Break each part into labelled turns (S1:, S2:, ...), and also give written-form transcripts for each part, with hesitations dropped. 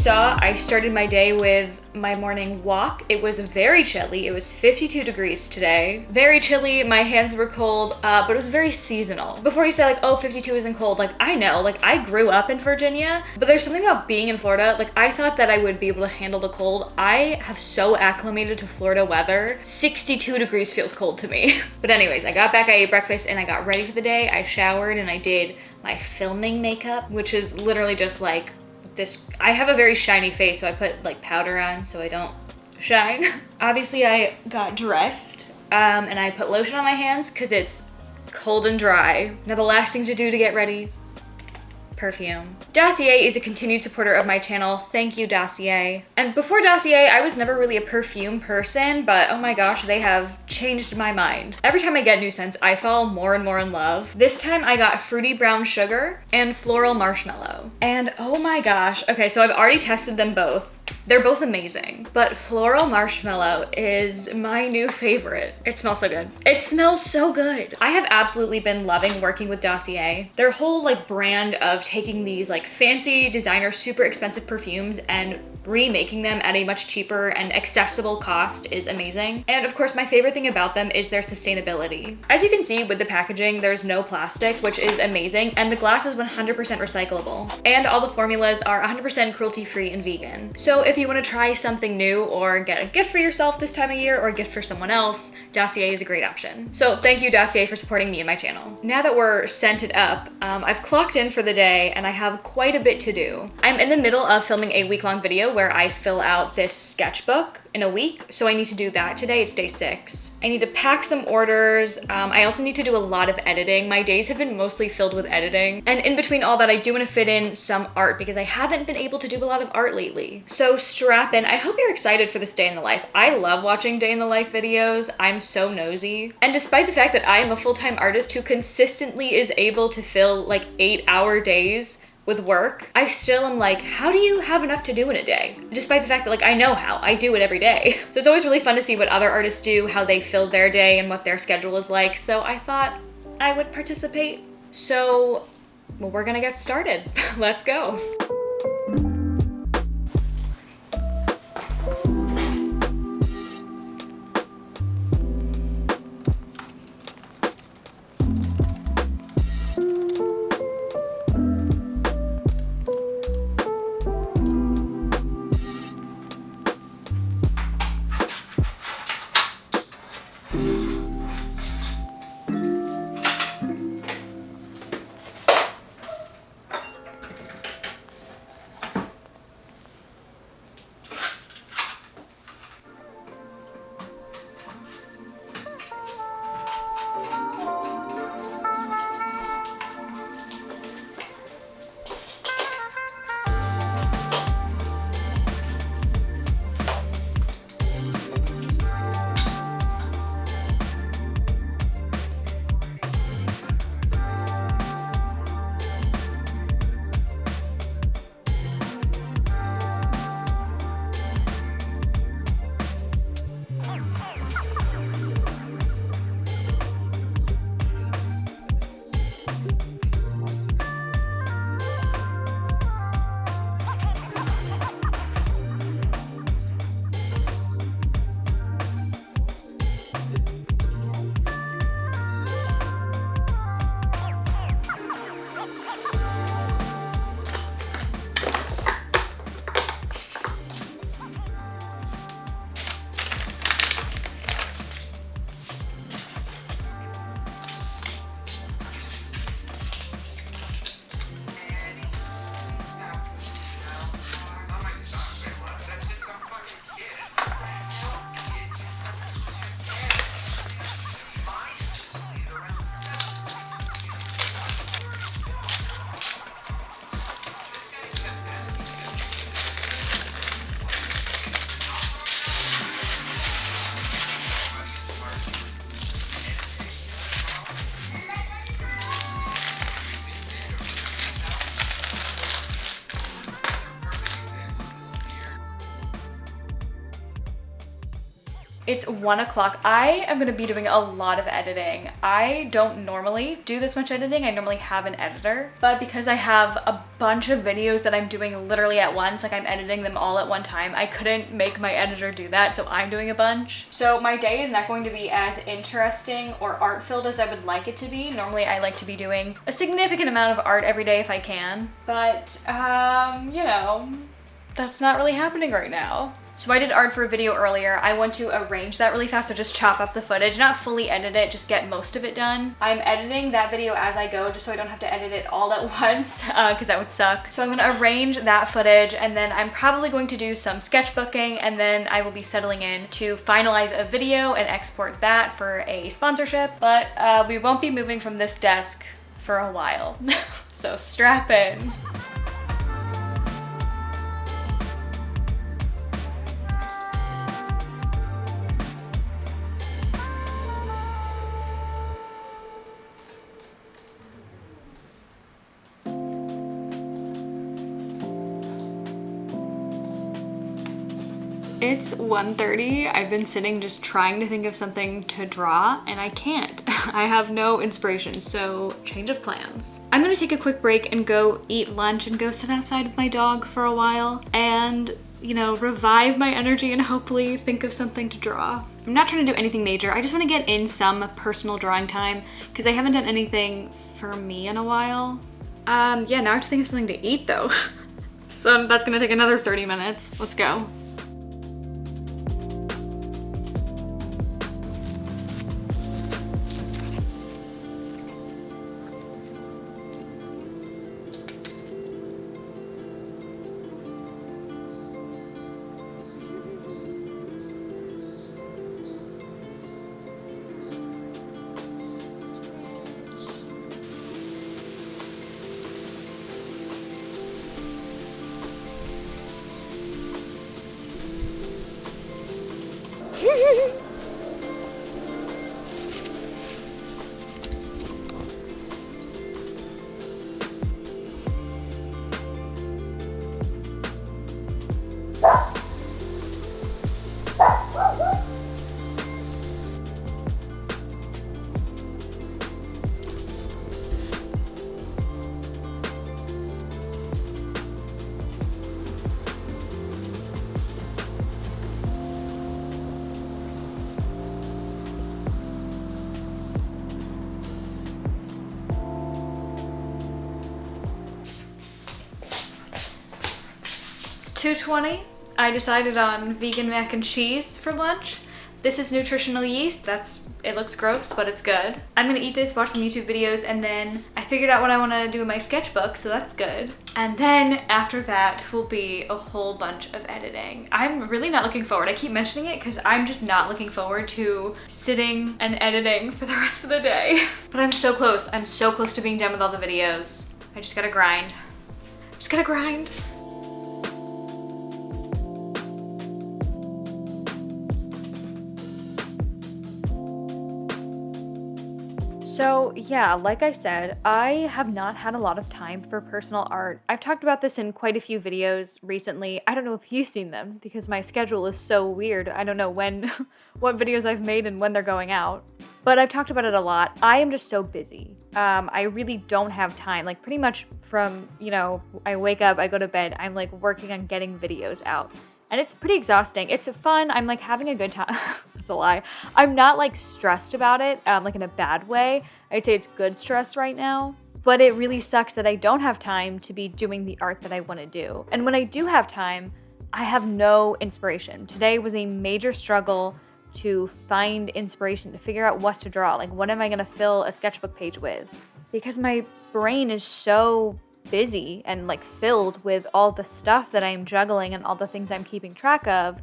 S1: saw, I started my day with my morning walk. It was very chilly. It was 52 degrees today. Very chilly. My hands were cold, but it was very seasonal. Before you say like, oh, 52 isn't cold, like I know, like I grew up in Virginia, but there's something about being in Florida. Like I thought that I would be able to handle the cold. I have so acclimated to Florida weather. 62 degrees feels cold to me. But anyways, I got back, I ate breakfast, and I got ready for the day. I showered and I did my filming makeup, which is literally just like this. I have a very shiny face, so I put like powder on so I don't shine. Obviously I got dressed and I put lotion on my hands because it's cold and dry. Now the last thing to do to get ready, perfume. Dossier is a continued supporter of my channel. Thank you, Dossier. And before Dossier, I was never really a perfume person, but oh my gosh, they have changed my mind. Every time I get new scents, I fall more and more in love. This time I got Fruity Brown Sugar and Floral Marshmallow. And oh my gosh, okay, so I've already tested them both. They're both amazing, but Floral Marshmallow is my new favorite. It smells so good. It smells so good. I have absolutely been loving working with Dossier. Their whole like brand of taking these like fancy designer, super expensive perfumes and remaking them at a much cheaper and accessible cost is amazing. And of course, my favorite thing about them is their sustainability. As you can see with the packaging, there's no plastic, which is amazing. And the glass is 100% recyclable. And all the formulas are 100% cruelty-free and vegan. So if you want to try something new or get a gift for yourself this time of year or a gift for someone else, Dossier is a great option. So thank you, Dossier, for supporting me and my channel. Now that we're scented up, I've clocked in for the day and I have quite a bit to do. I'm in the middle of filming a week-long video where I fill out this sketchbook in a week, so I need to do that today. It's day 6. I need to pack some orders. I also need to do a lot of editing. My days have been mostly filled with editing, and in between all that, I do want to fit in some art because I haven't been able to do a lot of art lately. So strap in. I hope you're excited for this day in the life. I love watching day in the life videos. I'm so nosy, and despite the fact that I am a full-time artist who consistently is able to fill like 8-hour days with work, I still am like, how do you have enough to do in a day? Despite the fact that like I know how, I do it every day. So it's always really fun to see what other artists do, how they fill their day and what their schedule is like. So I thought I would participate. So, well, we're gonna get started. Let's go. It's 1 o'clock. I am gonna be doing a lot of editing. I don't normally do this much editing. I normally have an editor, but because I have a bunch of videos that I'm doing literally at once, like I'm editing them all at one time, I couldn't make my editor do that, so I'm doing a bunch. So my day is not going to be as interesting or art-filled as I would like it to be. Normally I like to be doing a significant amount of art every day if I can, but you know, that's not really happening right now. So I did art for a video earlier. I want to arrange that really fast, so just chop up the footage, not fully edit it, just get most of it done. I'm editing that video as I go, just so I don't have to edit it all at once, because that would suck. So I'm gonna arrange that footage, and then I'm probably going to do some sketchbooking, and then I will be settling in to finalize a video and export that for a sponsorship. But we won't be moving from this desk for a while, so strap in. It's 1:30. I've been sitting just trying to think of something to draw, and I can't. I have no inspiration, so change of plans. I'm gonna take a quick break and go eat lunch and go sit outside with my dog for a while and, you know, revive my energy and hopefully think of something to draw. I'm not trying to do anything major. I just want to get in some personal drawing time because I haven't done anything for me in a while. Yeah, now I have to think of something to eat though. So that's gonna take another 30 minutes. Let's go. It's 2:20. I decided on vegan mac and cheese for lunch. This is nutritional yeast. It looks gross, but it's good. I'm gonna eat this, watch some YouTube videos, and then I figured out what I wanna do in my sketchbook, so that's good. And then after that will be a whole bunch of editing. I'm really not looking forward. I keep mentioning it because I'm just not looking forward to sitting and editing for the rest of the day. But I'm so close. I'm so close to being done with all the videos. I just gotta grind. Just gotta grind. So yeah, like I said, I have not had a lot of time for personal art. I've talked about this in quite a few videos recently. I don't know if you've seen them because my schedule is so weird. I don't know when, what videos I've made and when they're going out. But I've talked about it a lot. I am just so busy. I really don't have time. Like pretty much from, you know, I wake up, I go to bed, I'm like working on getting videos out. And it's pretty exhausting. It's fun. I'm like having a good time. That's a lie. I'm not like stressed about it, like in a bad way. I'd say it's good stress right now. But it really sucks that I don't have time to be doing the art that I want to do. And when I do have time, I have no inspiration. Today was a major struggle to find inspiration, to figure out what to draw. Like, what am I gonna fill a sketchbook page with? Because my brain is so busy and like filled with all the stuff that I'm juggling and all the things I'm keeping track of,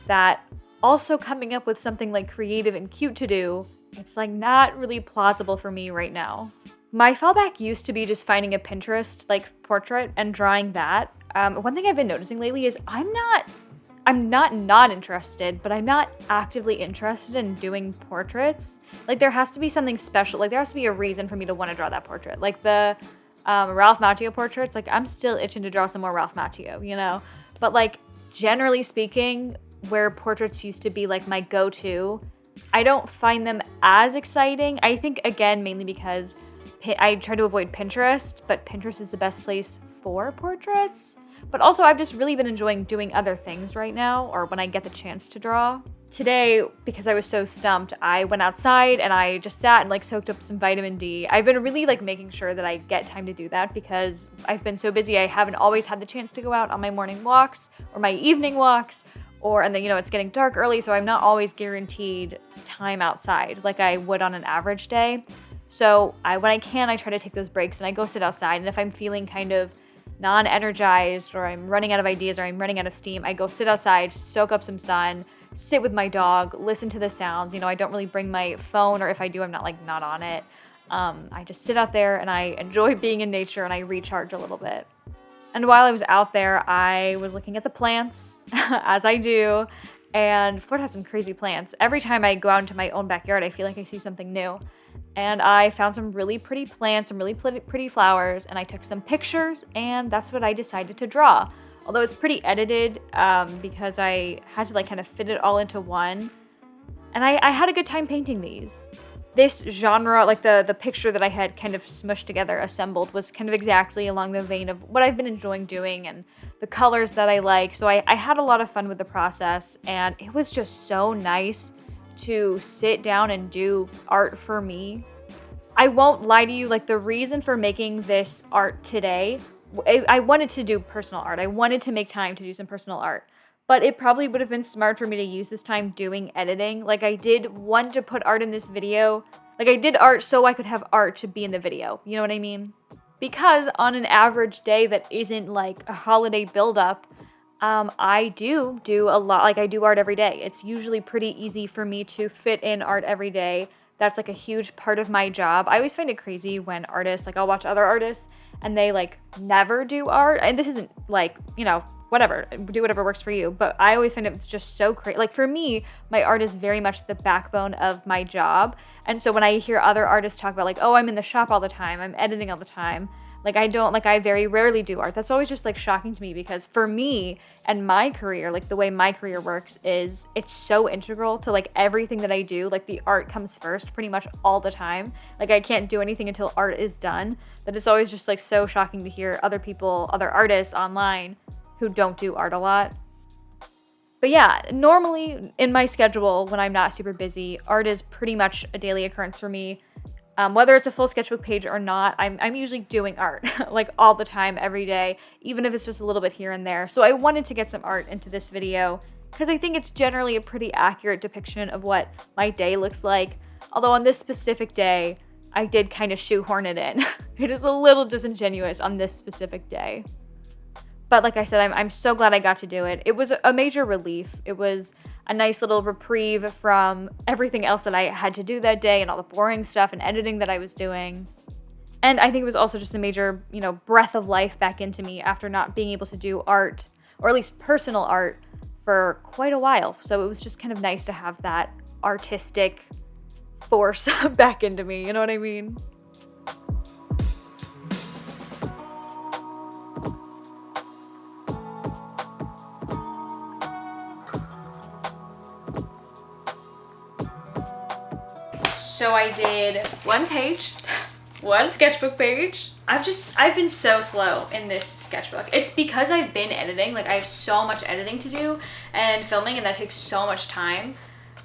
S1: that also coming up with something like creative and cute to do, it's like not really plausible for me right now. My fallback used to be just finding a Pinterest like portrait and drawing that. One thing I've been noticing lately is I'm not interested, but I'm not actively interested in doing portraits. Like there has to be something special. Like there has to be a reason for me to want to draw that portrait. Like the Ralph Macchio portraits, like I'm still itching to draw some more Ralph Macchio, you know? But like generally speaking, where portraits used to be like my go-to, I don't find them as exciting. I think, again, mainly because I try to avoid Pinterest, but Pinterest is the best place for portraits. But also, I've just really been enjoying doing other things right now, or when I get the chance to draw. Today, because I was so stumped, I went outside and I just sat and like soaked up some vitamin D. I've been really like making sure that I get time to do that because I've been so busy. I haven't always had the chance to go out on my morning walks or my evening walks, and then, you know, it's getting dark early, so I'm not always guaranteed time outside like I would on an average day. So when I can, I try to take those breaks and I go sit outside. And if I'm feeling kind of non-energized or I'm running out of ideas or I'm running out of steam, I go sit outside, soak up some sun, sit with my dog, listen to the sounds. You know, I don't really bring my phone, or if I do, I'm not on it. I just sit out there and I enjoy being in nature and I recharge a little bit. And while I was out there, I was looking at the plants, as I do, and Florida has some crazy plants. Every time I go out into my own backyard, I feel like I see something new. And I found some really pretty plants, some really pretty flowers, and I took some pictures, and that's what I decided to draw. Although it's pretty edited, because I had to like kind of fit it all into one. And I had a good time painting these. This genre, like the picture that I had kind of smushed together, assembled, was kind of exactly along the vein of what I've been enjoying doing and the colors that I like. So I had a lot of fun with the process, and it was just so nice to sit down and do art for me. I won't lie to you, like the reason for making this art today, I wanted to do personal art. I wanted to make time to do some personal art. But it probably would have been smart for me to use this time doing editing. Like I did want to put art in this video. Like I did art so I could have art to be in the video. You know what I mean? Because on an average day that isn't like a holiday buildup, I do a lot. Like I do art every day. It's usually pretty easy for me to fit in art every day. That's like a huge part of my job. I always find it crazy when artists, like I'll watch other artists and they like never do art. And this isn't like, you know, whatever, do whatever works for you. But I always find it's just so crazy. Like for me, my art is very much the backbone of my job. And so when I hear other artists talk about like, oh, I'm in the shop all the time, I'm editing all the time, I very rarely do art. That's always just like shocking to me because for me and my career, like the way my career works is it's so integral to like everything that I do. Like the art comes first pretty much all the time. Like I can't do anything until art is done. That it's always just like so shocking to hear other artists online who don't do art a lot. But yeah, normally in my schedule when I'm not super busy, art is pretty much a daily occurrence for me. Whether it's a full sketchbook page or not, I'm usually doing art like all the time, every day, even if it's just a little bit here and there. So I wanted to get some art into this video because I think it's generally a pretty accurate depiction of what my day looks like. Although on this specific day, I did kind of shoehorn it in. It is a little disingenuous on this specific day. But like I said, I'm so glad I got to do it. It was a major relief. It was a nice little reprieve from everything else that I had to do that day and all the boring stuff and editing that I was doing. And I think it was also just a major, breath of life back into me after not being able to do art, or at least personal art, for quite a while. So it was just kind of nice to have that artistic force back into me. You know what I mean? So I did one page, one sketchbook page. I've been so slow in this sketchbook. It's because I've been editing. Like I have so much editing to do and filming, and that takes so much time.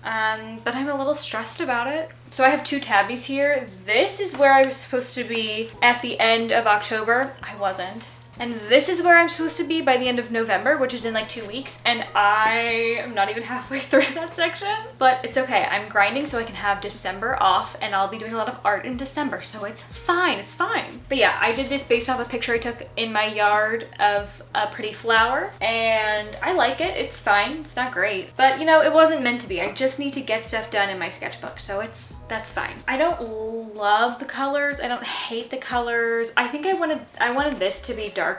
S1: But I'm a little stressed about it. So I have two tabbies here. This is where I was supposed to be at the end of October. I wasn't. And this is where I'm supposed to be by the end of November, which is in like 2 weeks. And I am not even halfway through that section. But it's okay. I'm grinding so I can have December off, and I'll be doing a lot of art in December. So it's fine. It's fine. But yeah, I did this based off a picture I took in my yard of a pretty flower. And I like it. It's fine. It's not great. But it wasn't meant to be. I just need to get stuff done in my sketchbook. So that's fine. I don't love the colors. I don't hate the colors. I think I wanted this to be darker.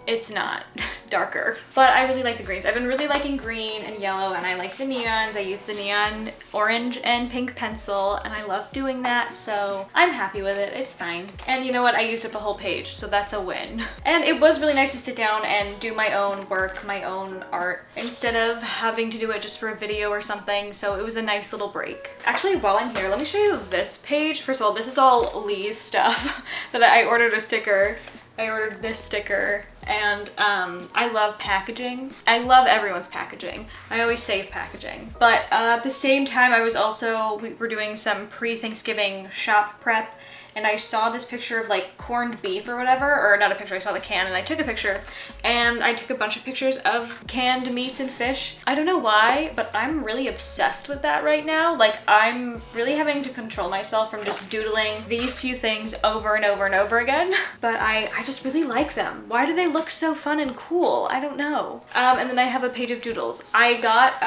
S1: It's not. darker. But I really like the greens. I've been really liking green and yellow, and I like the neons. I use the neon orange and pink pencil, and I love doing that, so I'm happy with it. It's fine. And you know what? I used up a whole page, so that's a win. And it was really nice to sit down and do my own work, my own art, instead of having to do it just for a video or something, so it was a nice little break. Actually, while I'm here, let me show you this page. First of all, this is all Lee's stuff that I ordered a sticker. I ordered this sticker, and I love packaging. I love everyone's packaging. I always save packaging. But at the same time, we were doing some pre-Thanksgiving shop prep, and I saw this picture of like corned beef or whatever, or not a picture, I saw the can and I took a picture, and I took a bunch of pictures of canned meats and fish. I don't know why, but I'm really obsessed with that right now. Like, I'm really having to control myself from just doodling these few things over and over and over again. But I just really like them. Why do they look so fun and cool? I don't know. And then I have a page of doodles. I got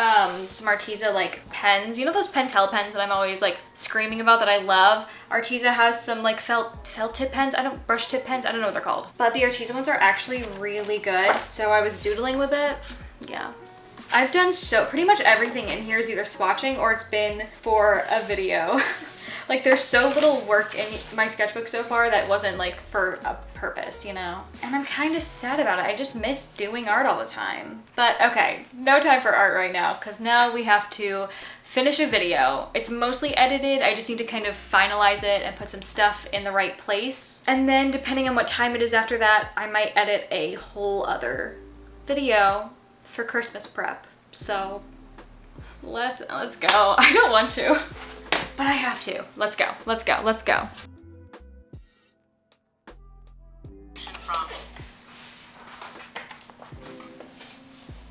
S1: some Arteza like pens. You know those Pentel pens that I'm always like screaming about that I love? Arteza has some like felt tip pens. Brush tip pens. I don't know what they're called. But the Arteza ones are actually really good. So I was doodling with it. Yeah. I've done pretty much everything in here is either swatching or it's been for a video. Like, there's so little work in my sketchbook so far that wasn't like for a purpose, you know? And I'm kind of sad about it. I just miss doing art all the time. But okay, no time for art right now, because now we have to finish a video. It's mostly edited. I just need to kind of finalize it and put some stuff in the right place. And then depending on what time it is after that, I might edit a whole other video for Christmas prep. So let's go. I don't want to, but I have to. Let's go, let's go, let's go.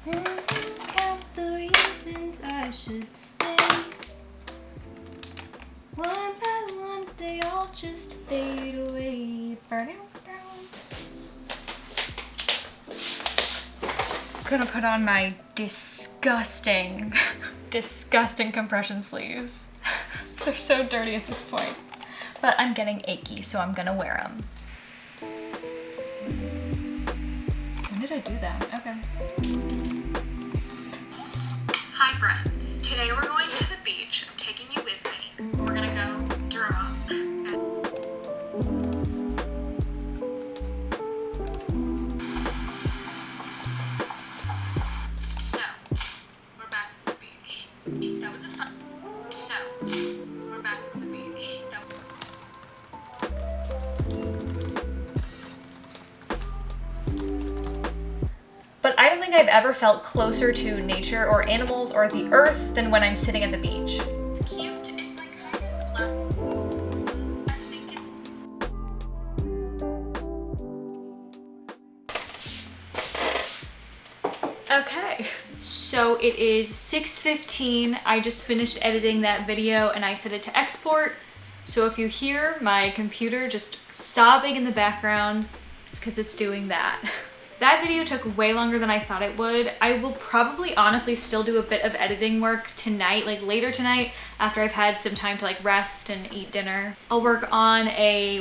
S1: Count the reasons I should stay. One by one, they all just fade away. Gonna put on my disgusting compression sleeves. They're so dirty at this point, but I'm getting achy, so I'm gonna wear them. When did I do that? Okay. Hi friends, today we're going to the beach. I'm taking you with me. We're gonna go draw. So, we're back at the beach. That was a fun. So, we're back at the beach. But I don't think I've ever felt closer to nature or animals or the earth than when I'm sitting at the beach. It's cute. It's like kind of I think it's... Okay. So it is 6:15. I just finished editing that video and I set it to export. So if you hear my computer just sobbing in the background, it's because it's doing that. That video took way longer than I thought it would. I will probably honestly still do a bit of editing work tonight, like later tonight, after I've had some time to like rest and eat dinner. I'll work on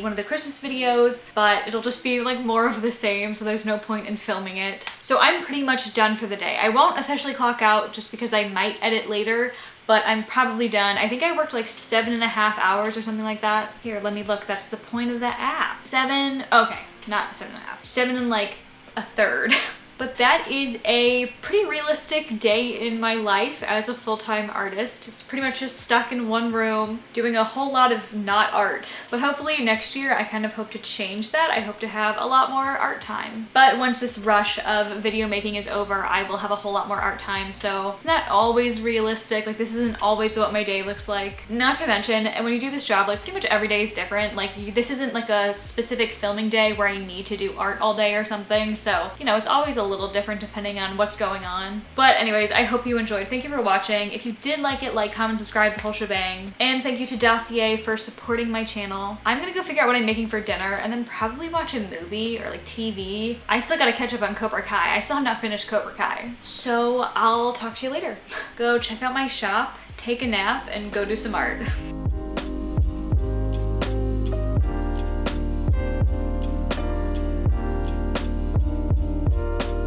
S1: one of the Christmas videos, but it'll just be like more of the same, so there's no point in filming it. So I'm pretty much done for the day. I won't officially clock out just because I might edit later, but I'm probably done. I think I worked like 7.5 hours or something like that. Here, let me look. That's the point of the app. Okay, not 7.5. 7 and like a third. But that is a pretty realistic day in my life as a full-time artist. Just pretty much just stuck in one room doing a whole lot of not art. But hopefully next year I kind of hope to change that. I hope to have a lot more art time. But once this rush of video making is over, I will have a whole lot more art time. So it's not always realistic. Like, this isn't always what my day looks like. Not to mention, and when you do this job, like pretty much every day is different. Like, this isn't like a specific filming day where I need to do art all day or something. So, you know, it's always a little different depending on what's going on. But anyways, I hope you enjoyed. Thank you for watching. If you did like it, like, comment, subscribe, the whole shebang. And thank you to Dossier for supporting my channel. I'm gonna go figure out what I'm making for dinner and then probably watch a movie or like TV. I still gotta catch up on Cobra Kai. I still have not finished Cobra Kai. So I'll talk to you later. Go check out my shop, take a nap, and go do some art.